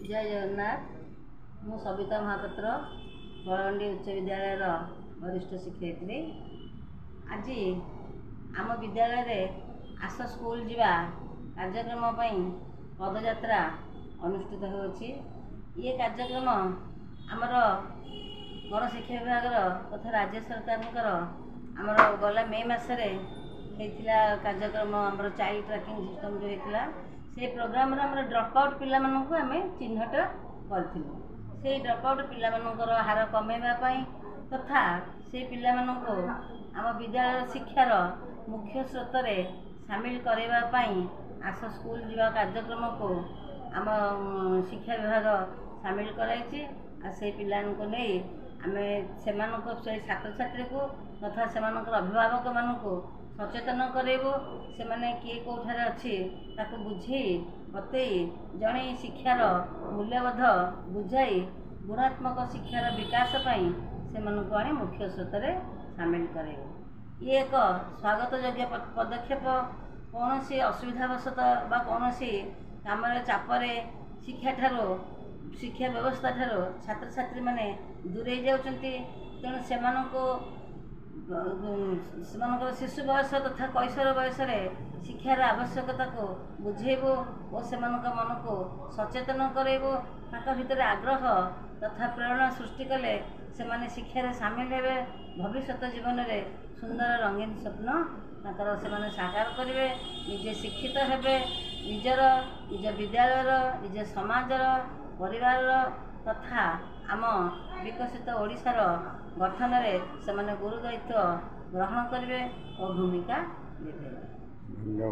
जय जगन्नाथ। मु सविता महापात्र बलगंडी उच्च विद्यालय वरिष्ठ शिक्षयित्री। आज आम विद्यालय आस स्कूल जीवा कार्यक्रम पदयात्रा अनुष्ठित होछि। ये कार्यक्रम आमर गणशिक्षा विभाग तथा राज्य सरकार आमर गला मे मसरे कार्यक्रम आमर चाइल्ड ट्रैकिंग सिस्टम जो होता से प्रोग्राम ड्रॉप आउट पिला मानू आम चिन्हट करूँ। से ड्रॉप आउट पिला हार कमेवाई तथा से पिला आम विद्यालय शिक्षार मुख्य स्रोत सामिल करने आस स्कूल जीवा कार्यक्रम को आम शिक्षा विभाग सामिल कराई। से पिला नहीं आम से छात्र छात्री को तथा से अभिभावक मान सचेतन करेबू। से माने किए कौठारे अच्छी ताको बुझे बतई जड़े शिक्षार मूल्यबोध बुझाई गुणात्मक शिक्षार विकास से आनी मुख्य स्रोत सामिल करेबू। ये एक स्वागत योग्य पदक्षेप। कौन सी असुविधावशत बा कौन सी काम चापरे शिक्षा व्यवस्था ठारो छात्र छात्री माने दूरे जाउछंती। तेणु शिशु बयस तथा कैशोर बयस शिक्षार आवश्यकता को बुझेबू और से मन को सचेतन करेबू। भीतर आग्रह तथा प्रेरणा सृष्टि कले से माने शिक्षार सामिल हेबे। भविष्य जीवन में सुंदर रंगीन स्वप्न से साकार करेंगे। निजे शिक्षित हेबे। निज विद्यालय निज समाजर परिवार तथा आम विकसित ओडिशार गठन में से गुरुदायित्व ग्रहण करेंगे और भूमिका देते।